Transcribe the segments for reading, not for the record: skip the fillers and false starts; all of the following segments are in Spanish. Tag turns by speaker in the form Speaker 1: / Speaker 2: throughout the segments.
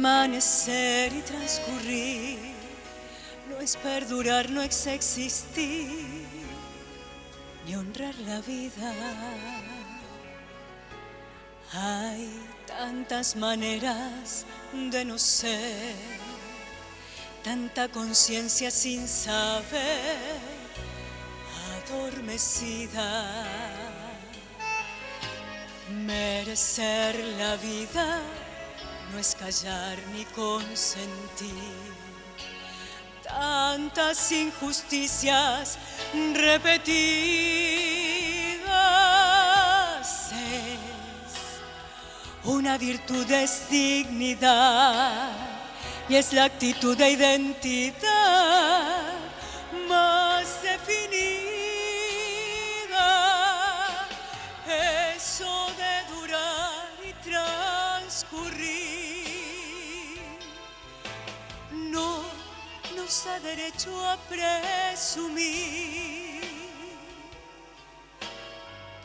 Speaker 1: Permanecer y transcurrir no es perdurar, no es existir, ni honrar la vida. Hay tantas maneras de no ser, tanta conciencia sin saber, adormecida. Merecer la vida no es callar ni consentir tantas injusticias repetidas. Es una virtud, es dignidad y es la actitud de identidad más definida. Eso de durar y transcurrir no nos da derecho a presumir,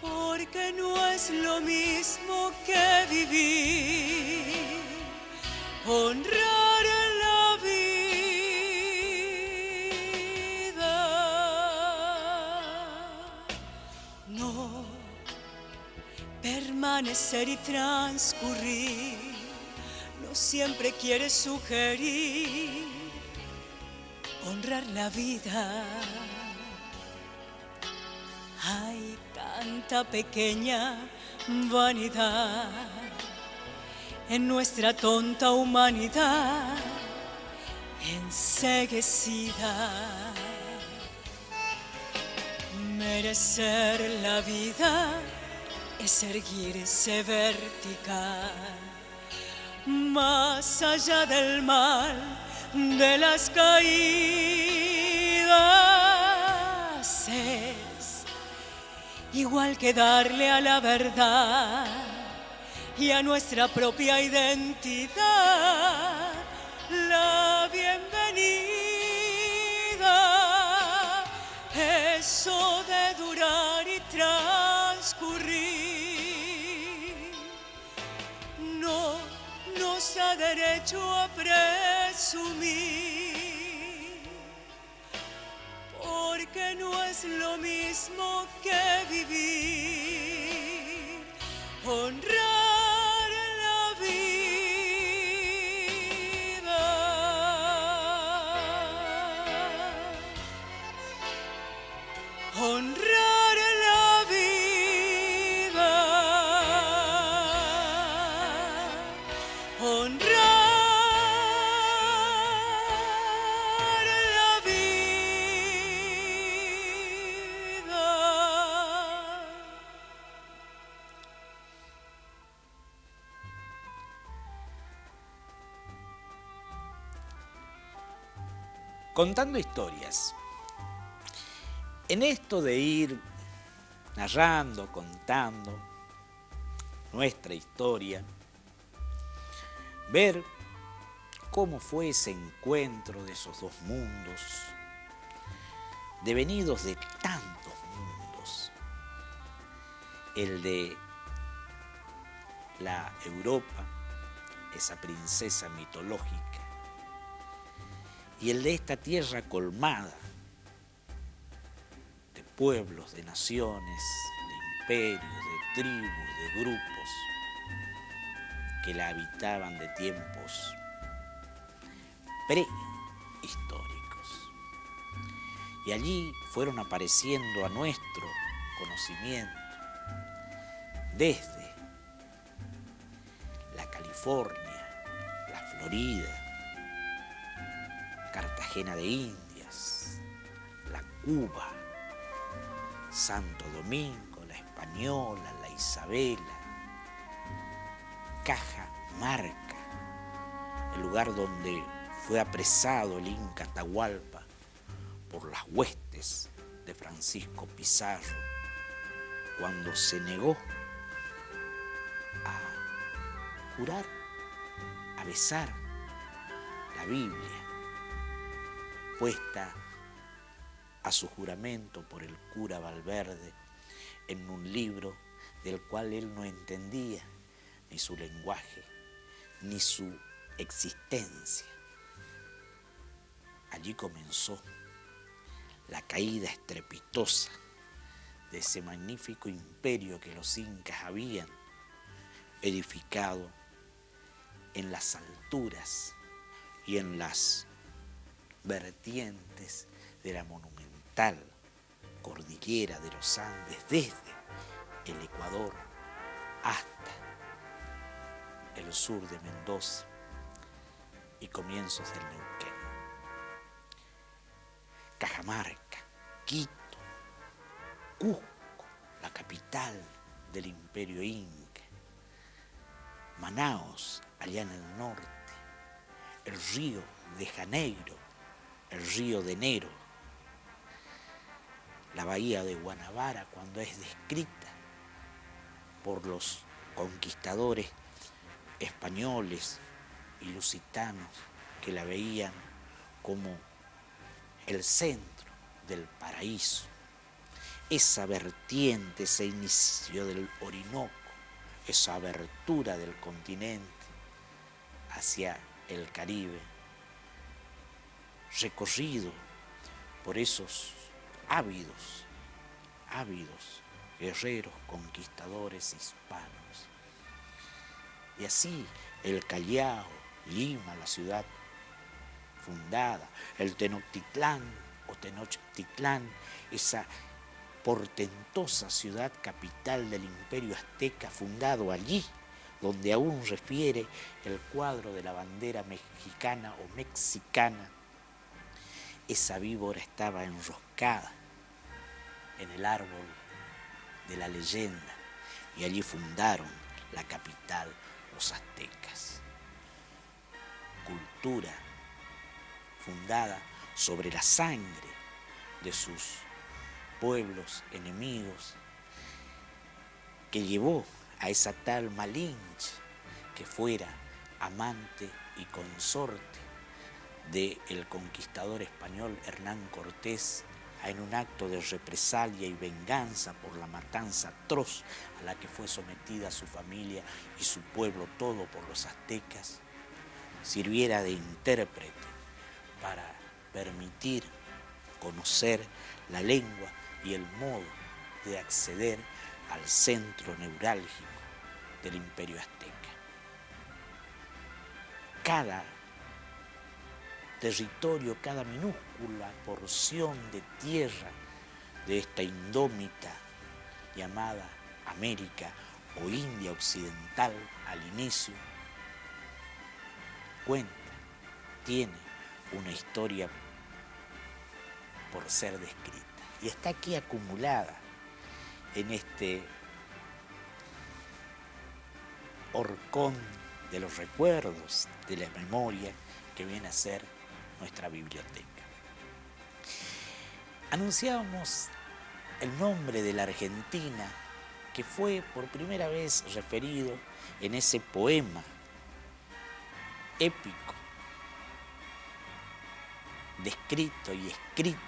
Speaker 1: porque no es lo mismo que vivir, honrar la vida. No, permanecer y transcurrir no siempre quiere sugerir honrar la vida. Hay tanta pequeña vanidad en nuestra tonta humanidad enceguecida. Merecer la vida es erguirse vertical, más allá del mal, de las caídas. Es igual que darle a la verdad y a nuestra propia identidad la bienvenida. Eso de durar y transcurrir no nos da derecho a presumir, porque no es lo mismo que vivir, honrar la vida. Honrar la vida. Honrar la vida.
Speaker 2: Contando historias. En esto de ir narrando, contando nuestra historia, ver cómo fue ese encuentro de esos dos mundos, devenidos de tantos mundos, el de la Europa, esa princesa mitológica, y el de esta tierra colmada de pueblos, de naciones, de imperios, de tribus, de grupos que la habitaban de tiempos prehistóricos. Y allí fueron apareciendo a nuestro conocimiento desde la California, la Florida, Cartagena de Indias, la Cuba, Santo Domingo, la Española, la Isabela, Cajamarca, el lugar donde fue apresado el Inca Atahualpa por las huestes de Francisco Pizarro cuando se negó a jurar, a besar la Biblia puesta a su juramento por el cura Valverde en un libro del cual él no entendía ni su lenguaje, ni su existencia. Allí comenzó la caída estrepitosa de ese magnífico imperio que los incas habían edificado en las alturas y en las vertientes de la monumental cordillera de los Andes, desde el Ecuador hasta el sur de Mendoza y comienzos del Neuquén. Cajamarca, Quito, Cusco, la capital del imperio inca, Manaos, allá en el norte, el Río de Janeiro, el Río de Enero, la bahía de Guanabara, cuando es descrita por los conquistadores españoles y lusitanos que la veían como el centro del paraíso. Esa vertiente, ese inicio del Orinoco, esa abertura del continente hacia el Caribe, recorrido por esos ávidos guerreros conquistadores hispanos. Y así el Callao, Lima, la ciudad fundada, el Tenochtitlán o Tenochtitlán, esa portentosa ciudad capital del imperio azteca fundado allí, donde aún refiere el cuadro de la bandera mexicana o mexicana. Esa víbora estaba enroscada en el árbol de la leyenda y allí fundaron la capital los aztecas. Cultura fundada sobre la sangre de sus pueblos enemigos, que llevó a esa tal Malinche que fuera amante y consorte del conquistador español Hernán Cortés, en un acto de represalia y venganza por la matanza atroz a la que fue sometida su familia y su pueblo, todo por los aztecas, sirviera de intérprete para permitir conocer la lengua y el modo de acceder al centro neurálgico del imperio azteca. Cada territorio, cada minúscula porción de tierra de esta indómita llamada América o India Occidental al inicio, cuenta, tiene una historia por ser descrita y está aquí acumulada en este horcón de los recuerdos, de la memoria que viene a ser nuestra biblioteca. Anunciábamos el nombre de la Argentina, que fue por primera vez referido en ese poema épico, descrito y escrito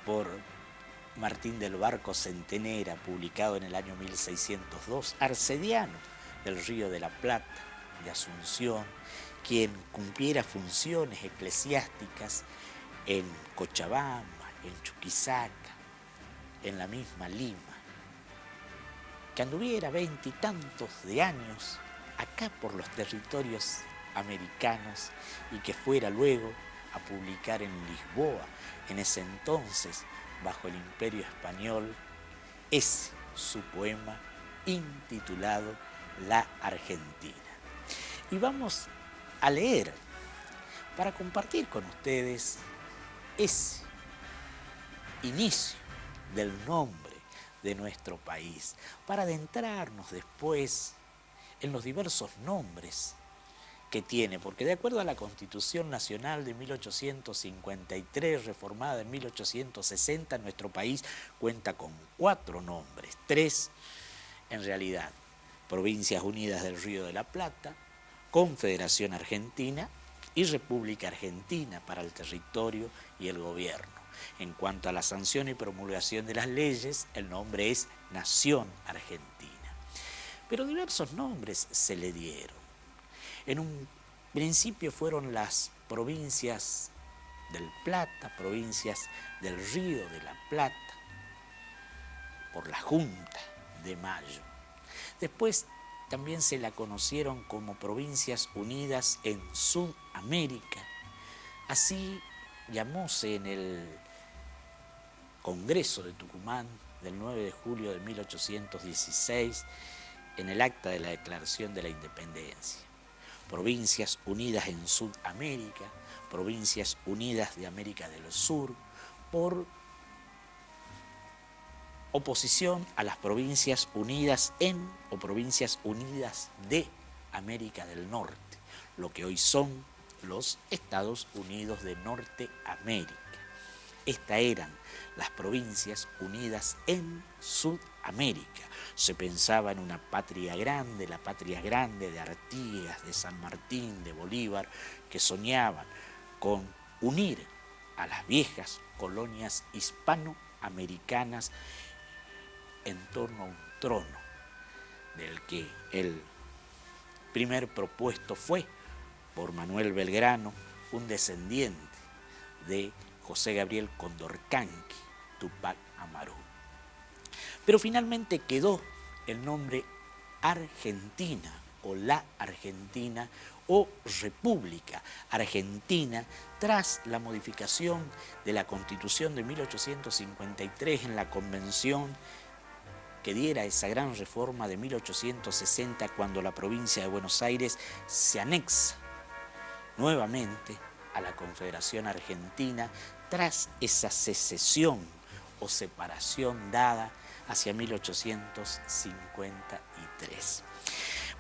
Speaker 2: por Martín del Barco Centenera, publicado en el año 1602, arcediano del Río de la Plata, de Asunción, quien cumpliera funciones eclesiásticas en Cochabamba, en Chuquisaca, en la misma Lima, que anduviera 20 y tantos de años acá por los territorios americanos y que fuera luego a publicar en Lisboa, en ese entonces bajo el Imperio Español, ese su poema intitulado La Argentina. Y vamos a leer para compartir con ustedes ese inicio del nombre de nuestro país, para adentrarnos después en los diversos nombres que tiene, porque de acuerdo a la Constitución Nacional de 1853, reformada en 1860, nuestro país cuenta con 4 nombres, 3 en realidad: Provincias Unidas del Río de la Plata, Confederación Argentina y República Argentina para el territorio y el gobierno. En cuanto a la sanción y promulgación de las leyes, el nombre es Nación Argentina. Pero diversos nombres se le dieron. En un principio fueron las provincias del Plata, provincias del Río de la Plata, por la Junta de Mayo. Después también se la conocieron como Provincias Unidas en Sudamérica. Así llamóse en el Congreso de Tucumán del 9 de julio de 1816, en el acta de la Declaración de la Independencia. Provincias Unidas en Sudamérica, Provincias Unidas de América del Sur, por oposición a las Provincias Unidas en o Provincias Unidas de América del Norte, lo que hoy son los Estados Unidos de Norteamérica. Estas eran las Provincias Unidas en Sudamérica. Se pensaba en una patria grande, la patria grande de Artigas, de San Martín, de Bolívar, que soñaban con unir a las viejas colonias hispanoamericanas en torno a un trono, del que el primer propuesto fue por Manuel Belgrano, un descendiente de José Gabriel Condorcanqui, Túpac Amaru. Pero finalmente quedó el nombre Argentina, o la Argentina, o República Argentina, tras la modificación de la Constitución de 1853 en la Convención que diera esa gran reforma de 1860, cuando la provincia de Buenos Aires se anexa nuevamente a la Confederación Argentina tras esa secesión o separación dada hacia 1853.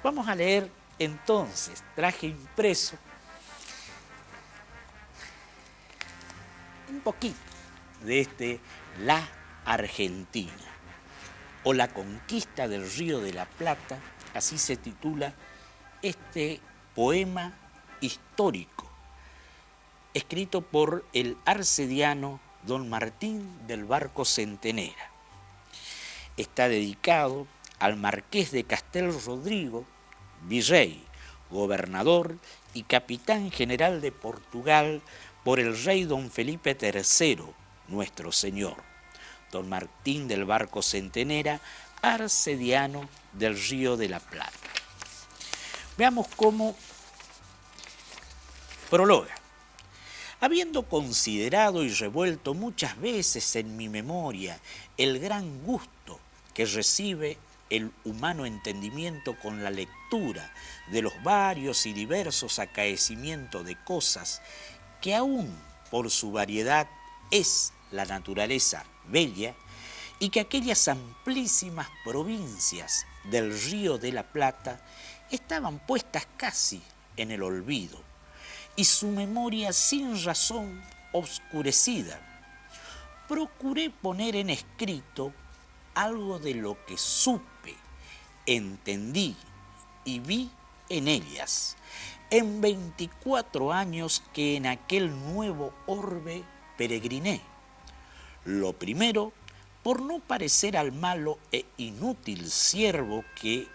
Speaker 2: Vamos a leer entonces, traje impreso un poquito de La Argentina, o la conquista del Río de la Plata, así se titula este poema histórico, escrito por el arcediano don Martín del Barco Centenera. Está dedicado al marqués de Castel Rodrigo, virrey, gobernador y capitán general de Portugal por el rey don Felipe III, nuestro señor. Don Martín del Barco Centenera, arcediano del Río de la Plata. Veamos cómo prologa. Habiendo considerado y revuelto muchas veces en mi memoria el gran gusto que recibe el humano entendimiento con la lectura de los varios y diversos acaecimientos de cosas que aún por su variedad es la naturaleza bella, y que aquellas amplísimas provincias del Río de la Plata estaban puestas casi en el olvido, y su memoria sin razón obscurecida, procuré poner en escrito algo de lo que supe, entendí y vi en ellas, en 24 años que en aquel nuevo orbe peregriné. Lo primero, por no parecer al malo e inútil siervo que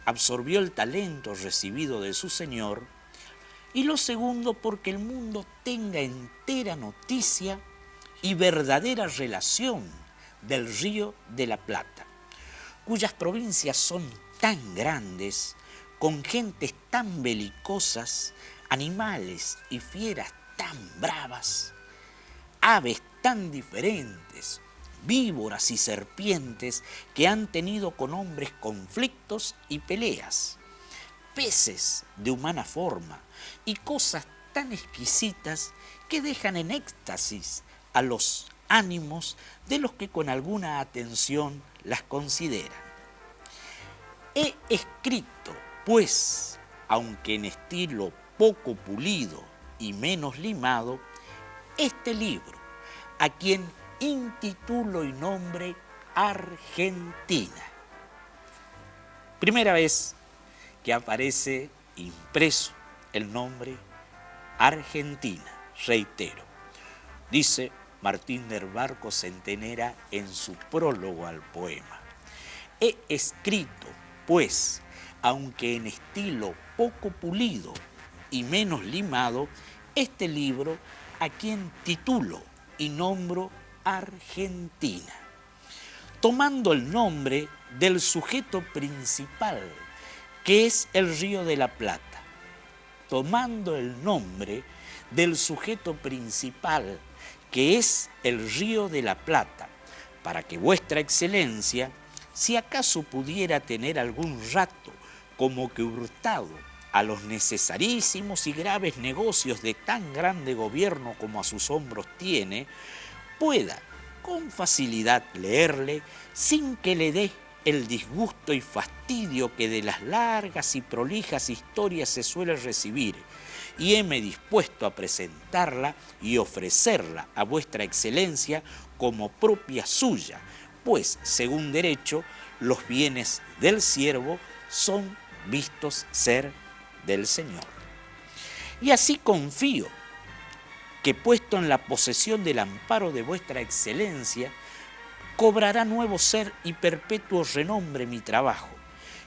Speaker 2: absorbió el talento recibido de su señor, y lo segundo, porque el mundo tenga entera noticia y verdadera relación del Río de la Plata, cuyas provincias son tan grandes, con gentes tan belicosas, animales y fieras tan bravas, aves tan diferentes, víboras y serpientes que han tenido con hombres conflictos y peleas, peces de humana forma y cosas tan exquisitas que dejan en éxtasis a los ánimos de los que con alguna atención las consideran. He escrito, pues, aunque en estilo poco pulido y menos limado, este libro, a quien intitulo y nombre Argentina. Primera vez que aparece impreso el nombre Argentina, reitero. Dice Martín del Barco Centenera en su prólogo al poema. He escrito, pues, aunque en estilo poco pulido y menos limado este libro a quien titulo y nombro Argentina, tomando el nombre del sujeto principal, que es el Río de la Plata, tomando el nombre del sujeto principal, que es el Río de la Plata, para que vuestra excelencia, si acaso pudiera tener algún rato como que hurtado a los necesarísimos y graves negocios de tan grande gobierno como a sus hombros tiene, pueda con facilidad leerle sin que le dé el disgusto y fastidio que de las largas y prolijas historias se suele recibir, y heme dispuesto a presentarla y ofrecerla a vuestra excelencia como propia suya, pues, según derecho, los bienes del siervo son vistos ser del Señor. Y así confío que, puesto en la posesión del amparo de vuestra excelencia, cobrará nuevo ser y perpetuo renombre mi trabajo,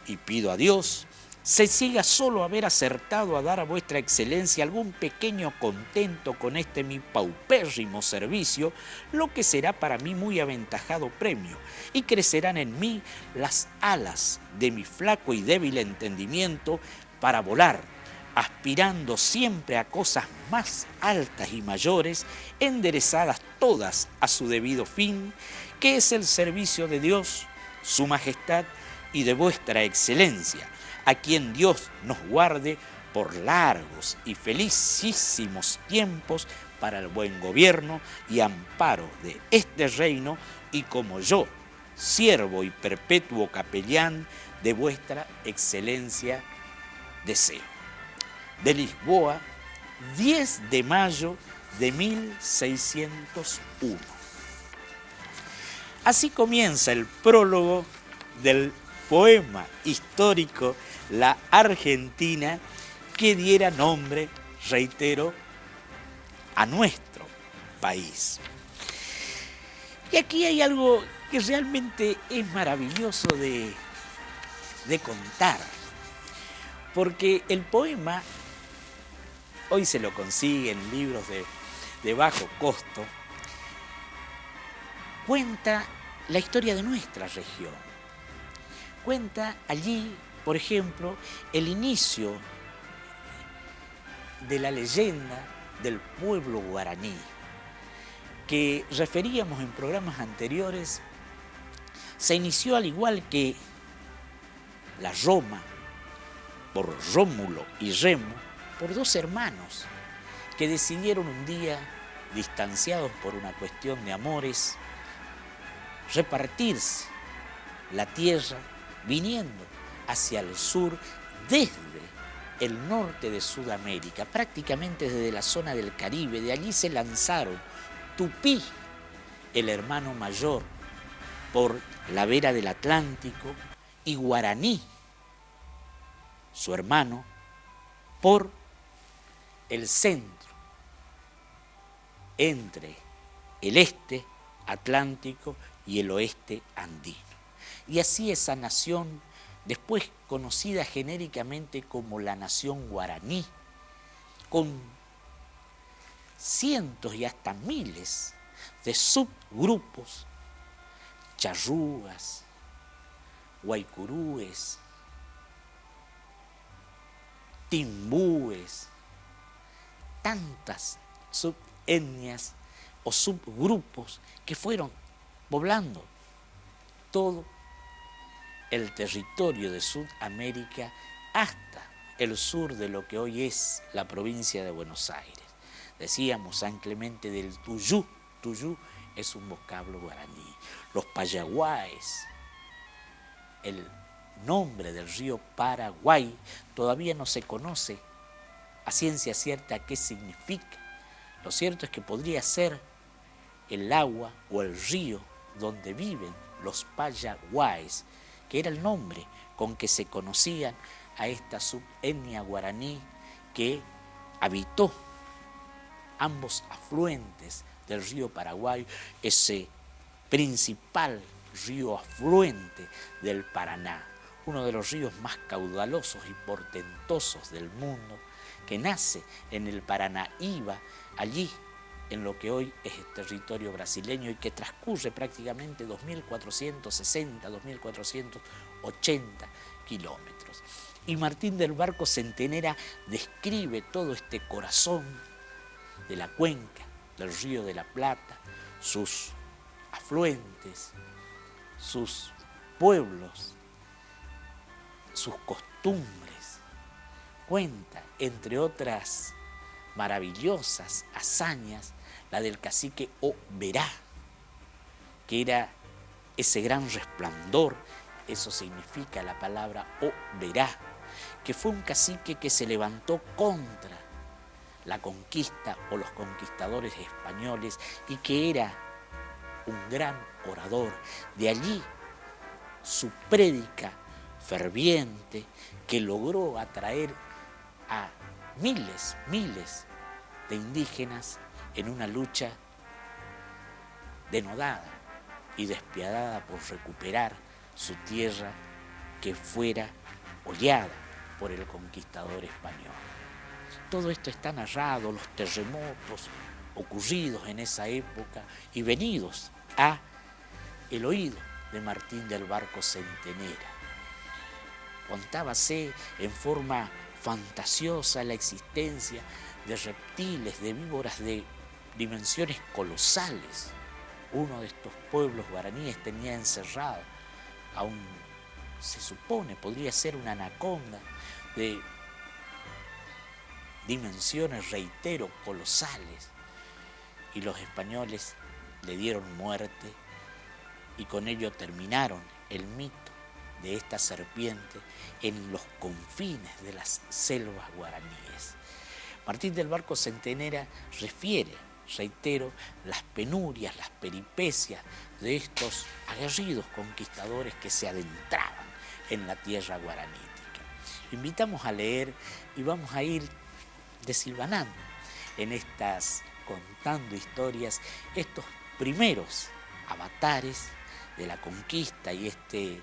Speaker 2: y pido a Dios se siga solo haber acertado a dar a vuestra excelencia algún pequeño contento con este mi paupérrimo servicio, lo que será para mí muy aventajado premio, y crecerán en mí las alas de mi flaco y débil entendimiento para volar, aspirando siempre a cosas más altas y mayores, enderezadas todas a su debido fin, que es el servicio de Dios, su majestad y de vuestra excelencia, a quien Dios nos guarde por largos y felicísimos tiempos para el buen gobierno y amparo de este reino, y como yo, siervo y perpetuo capellán de vuestra excelencia, deseo. De Lisboa, 10 de mayo de 1601. Así comienza el prólogo del poema histórico La Argentina, que diera nombre, reitero, a nuestro país. Y aquí hay algo que realmente es maravilloso de contar, porque el poema hoy se lo consigue en libros de bajo costo, cuenta la historia de nuestra región. Cuenta allí, por ejemplo, el inicio de la leyenda del pueblo guaraní, que referíamos en programas anteriores. Se inició, al igual que la Roma, por Rómulo y Remo, por dos hermanos que decidieron un día, distanciados por una cuestión de amores, repartirse la tierra viniendo hacia el sur desde el norte de Sudamérica, prácticamente desde la zona del Caribe. De allí se lanzaron Tupí, el hermano mayor, por la vera del Atlántico, y Guaraní, su hermano, por el centro, entre el este atlántico y el oeste andino. Y así esa nación, después conocida genéricamente como la nación guaraní, con cientos y hasta miles de subgrupos, charrúas, guaycurúes, timbúes, tantas subetnias o subgrupos que fueron poblando todo el territorio de Sudamérica hasta el sur de lo que hoy es la provincia de Buenos Aires. Decíamos San Clemente del Tuyú. Tuyú es un vocablo guaraní. Los Payaguáes, el nombre del río Paraguay, todavía no se conoce a ciencia cierta qué significa. Lo cierto es que podría ser el agua o el río donde viven los Payaguáes, que era el nombre con que se conocían a esta subetnia guaraní que habitó ambos afluentes del río Paraguay, ese principal río afluente del Paraná. uno de los ríos más caudalosos y portentosos del mundo, que nace en el Paranaíba, allí en lo que hoy es el territorio brasileño y que transcurre prácticamente 2.460, 2.480 kilómetros. Y Martín del Barco Centenera describe todo este corazón de la cuenca del Río de la Plata, sus afluentes, sus pueblos, sus costumbres. Cuenta, entre otras maravillosas hazañas, la del cacique Oberá, que era ese gran resplandor, eso significa la palabra Oberá, que fue un cacique que se levantó contra la conquista o los conquistadores españoles y que era un gran orador. De allí su prédica ferviente que logró atraer a miles de indígenas en una lucha denodada y despiadada por recuperar su tierra que fuera hollada por el conquistador español. Todo esto está narrado, los terremotos ocurridos en esa época y venidos a el oído de Martín del Barco Centenera. Contábase en forma fantasiosa la existencia de reptiles, de víboras de dimensiones colosales. Uno de estos pueblos guaraníes tenía encerrado a un, se supone, podría ser una anaconda de dimensiones, reitero, colosales. Y los españoles le dieron muerte y con ello terminaron el mito de esta serpiente en los confines de las selvas guaraníes. Martín del Barco Centenera refiere, reitero, las penurias, las peripecias de estos aguerridos conquistadores que se adentraban en la tierra guaranítica. Invitamos a leer y vamos a ir desilvanando en estas, contando historias, estos primeros avatares de la conquista y este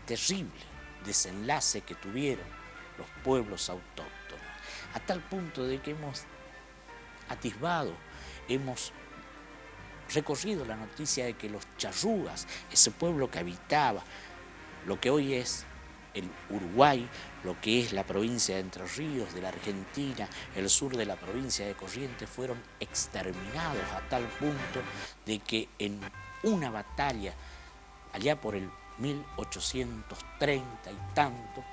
Speaker 2: terrible desenlace que tuvieron los pueblos autóctonos, a tal punto de que hemos atisbado, hemos recorrido la noticia de que los charrúas, ese pueblo que habitaba lo que hoy es el Uruguay, lo que es la provincia de Entre Ríos, de la Argentina, el sur de la provincia de Corrientes, fueron exterminados a tal punto de que en una batalla, allá por el 1830 y tanto,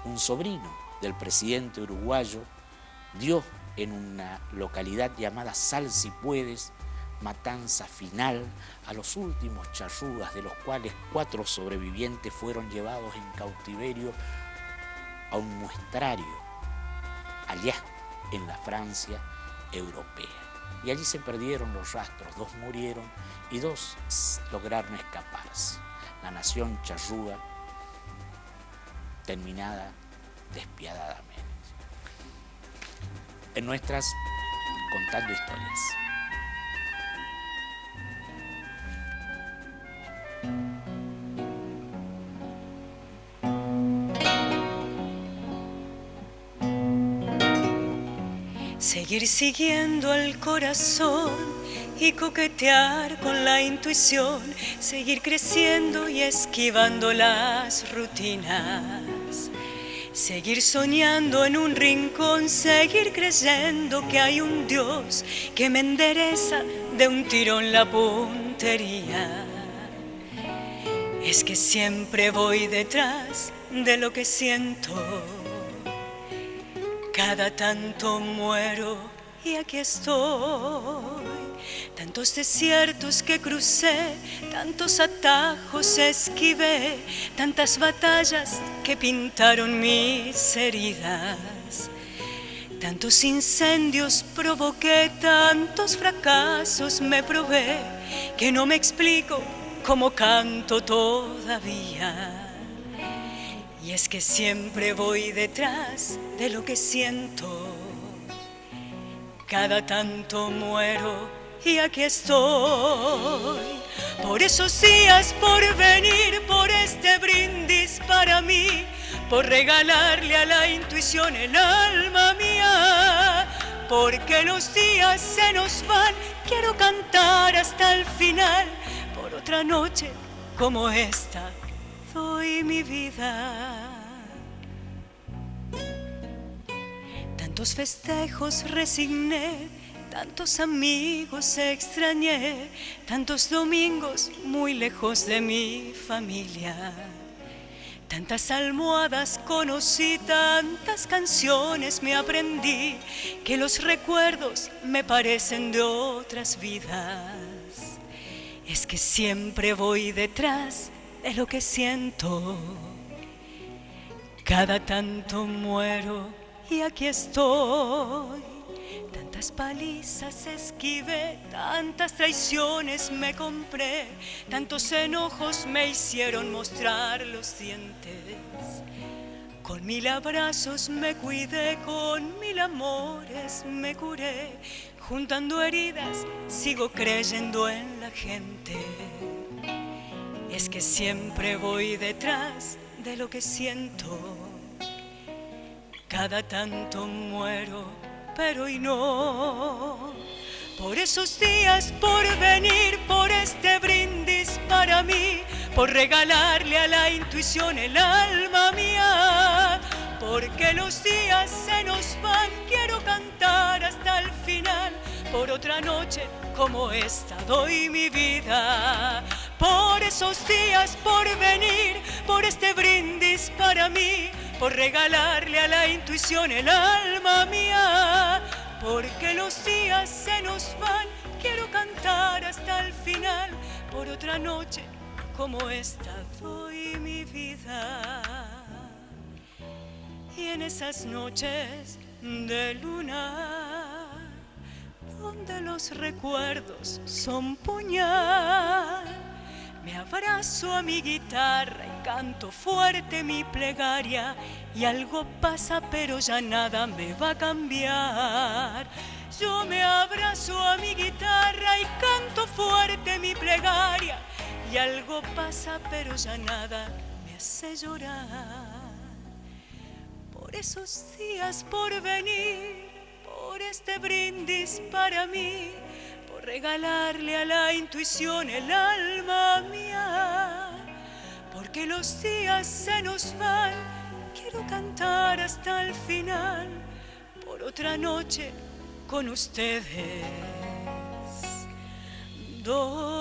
Speaker 2: un sobrino del presidente uruguayo dio en una localidad llamada Sal si Puedes, matanza final a los últimos charrúas, de los cuales 4 sobrevivientes fueron llevados en cautiverio a un muestrario allá en la Francia europea. Y allí se perdieron los rastros, 2 murieron y 2 lograron escaparse. La nación charrúa terminada despiadadamente. En nuestras Contando Historias.
Speaker 1: Seguir siguiendo al corazón y coquetear con la intuición, seguir creciendo y esquivando las rutinas, seguir soñando en un rincón, seguir creyendo que hay un Dios que me endereza de un tirón la puntería. Es que siempre voy detrás de lo que siento. Cada tanto muero y aquí estoy. Tantos desiertos que crucé, tantos atajos esquivé, tantas batallas que pintaron mis heridas. Tantos incendios provoqué, tantos fracasos me probé, que no me explico cómo canto todavía. Y es que siempre voy detrás de lo que siento. Cada tanto muero y aquí estoy. Por esos días por venir, por este brindis para mí, por regalarle a la intuición el alma mía. Porque los días se nos van, quiero cantar hasta el final. Por otra noche como esta, doy mi vida. Tantos festejos resigné, tantos amigos extrañé, tantos domingos muy lejos de mi familia. Tantas almohadas conocí, tantas canciones me aprendí, que los recuerdos me parecen de otras vidas. Es que siempre voy detrás de lo que siento, cada tanto muero y aquí estoy. Tantas palizas esquivé, tantas traiciones me compré, tantos enojos me hicieron mostrar los dientes. Con 1000 abrazos me cuidé, con 1000 amores me curé, juntando heridas sigo creyendo en la gente. Es que siempre voy detrás de lo que siento, cada tanto muero pero hoy no. Por esos días por venir, por este brindis para mí, por regalarle a la intuición el alma mía. Porque los días se nos van, quiero cantar hasta el final. Por otra noche como esta doy mi vida. Por esos días por venir, por este brindis para mí, por regalarle a la intuición el alma mía. Porque los días se nos van, quiero cantar hasta el final. Por otra noche como esta doy mi vida. Y en esas noches de luna, donde los recuerdos son puñal, me abrazo a mi guitarra y canto fuerte mi plegaria. Y algo pasa pero ya nada me va a cambiar. Yo me abrazo a mi guitarra y canto fuerte mi plegaria. Y algo pasa pero ya nada me hace llorar. Por esos días por venir, por este brindis para mí, por regalarle a la intuición el alma mía. Porque los días se nos van, quiero cantar hasta el final. Por otra noche con ustedes doy